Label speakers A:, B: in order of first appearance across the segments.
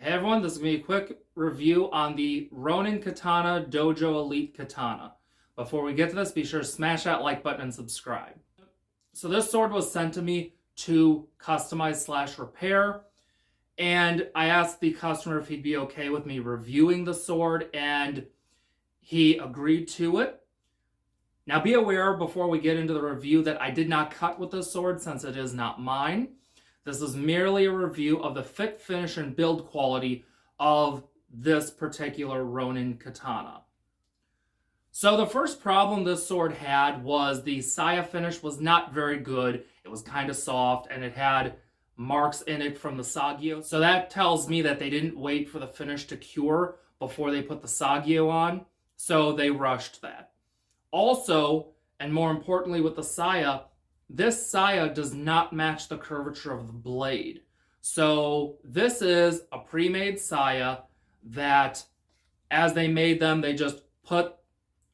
A: Hey everyone, this is going to be a quick review on the Ronin Katana Dojo Elite Katana. Before we get to this, be sure to smash that like button and subscribe. So this sword was sent to me to customize/repair, and I asked the customer if he'd be okay with me reviewing the sword, and he agreed to it. Now be aware before we get into the review that I did not cut with this sword since it is not mine. This is merely a review of the fit, finish, and build quality of this particular Ronin katana. So the first problem this sword had was the saya finish was not very good. It was kind of soft and it had marks in it from the Sagyo. So that tells me that they didn't wait for the finish to cure before they put the Sagyo on. So they rushed that. Also, and more importantly with the saya, this saya does not match the curvature of the blade. So this is a pre-made saya that, as they made them, they just put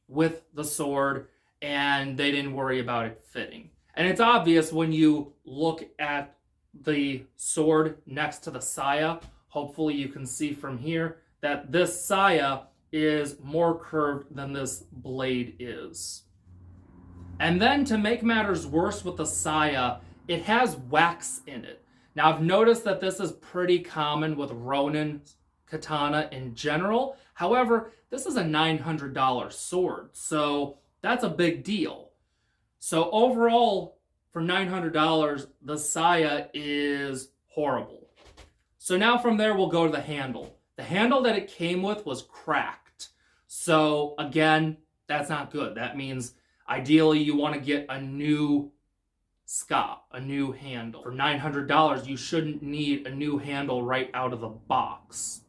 A: with the sword and they didn't worry about it fitting. And it's obvious when you look at the sword next to the saya. Hopefully you can see from here that this saya is more curved than this blade is. And then to make matters worse with the saya, it has wax in it. Now I've noticed that this is pretty common with Ronin katana in general. However, this is a $900 sword, so that's a big deal. So overall, for $900, the saya is horrible. So now from there, we'll go to the handle. The handle that it came with was cracked. So again, that's not good. That means ideally, you want to get a new ska, a new handle. For $900, you shouldn't need a new handle right out of the box.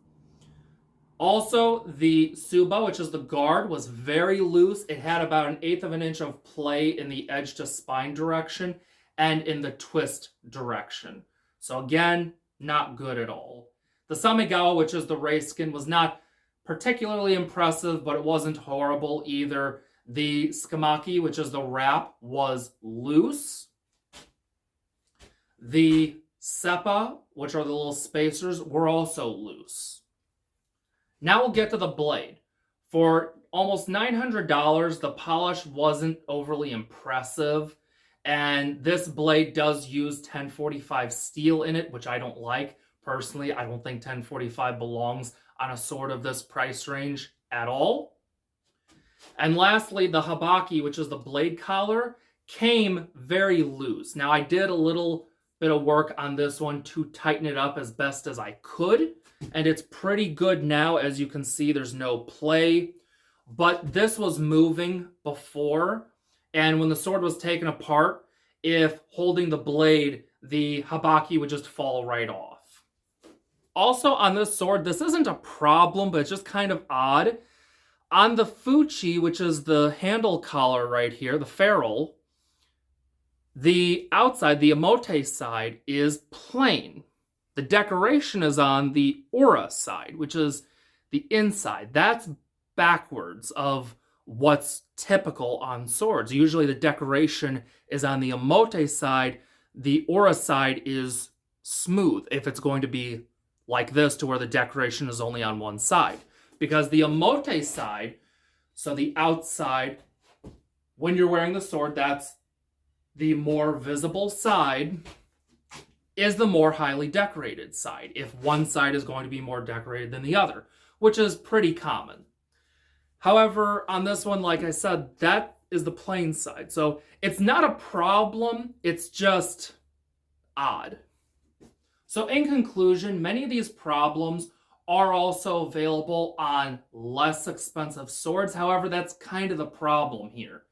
A: Also, the tsuba, which is the guard, was very loose. It had about 1/8 of an inch of play in the edge to spine direction and in the twist direction. So again, not good at all. The samigawa, which is the race skin, was not particularly impressive, but it wasn't horrible either. The skamaki, which is the wrap, was loose. The seppa, which are the little spacers, were also loose. Now we'll get to the blade. For almost $900, the polish wasn't overly impressive. And this blade does use 1045 steel in it, which I don't like. Personally, I don't think 1045 belongs on a sword of this price range at all. And lastly, the habaki, which is the blade collar, came very loose. Now, I did a little bit of work on this one to tighten it up as best as I could, and it's pretty good now. As you can see, there's no play, but this was moving before, and when the sword was taken apart, if holding the blade, the habaki would just fall right off. Also, on this sword, this isn't a problem, but it's just kind of odd. On the fuchi, which is the handle collar right here, the ferrule, the outside, the emote side, is plain. The decoration is on the ora side, which is the inside. That's backwards of what's typical on swords. Usually the decoration is on the emote side. The ora side is smooth if it's going to be like this, to where the decoration is only on one side. Because the emote side, so the outside, when you're wearing the sword, that's the more visible side, is the more highly decorated side, if one side is going to be more decorated than the other, which is pretty common. However, on this one, like I said, that is the plain side. So it's not a problem, it's just odd. So in conclusion, many of these problems are also available on less expensive swords. However, that's kind of the problem here.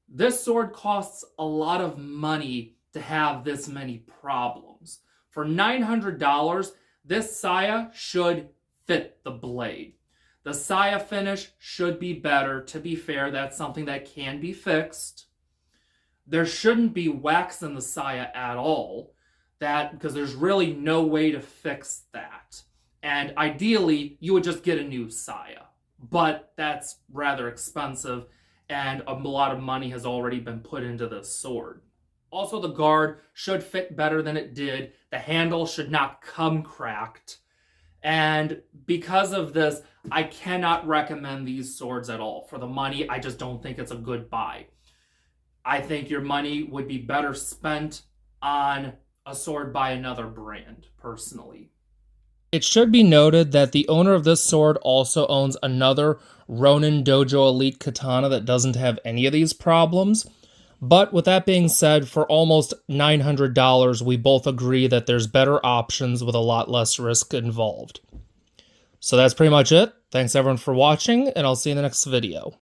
A: This sword costs a lot of money to have this many problems. For $900, this saya should fit the blade. The saya finish should be better. To be fair, that's something that can be fixed. There shouldn't be wax in the saya at all, because there's really no way to fix that. And ideally, you would just get a new saya. But that's rather expensive, and a lot of money has already been put into this sword. Also, the guard should fit better than it did. The handle should not come cracked. And because of this, I cannot recommend these swords at all. For the money, I just don't think it's a good buy. I think your money would be better spent on a sword by another brand, personally. It should be noted that the owner of this sword also owns another Ronin Dojo Elite Katana that doesn't have any of these problems. But with that being said, for almost $900, we both agree that there's better options with a lot less risk involved. So that's pretty much it. Thanks everyone for watching, and I'll see you in the next video.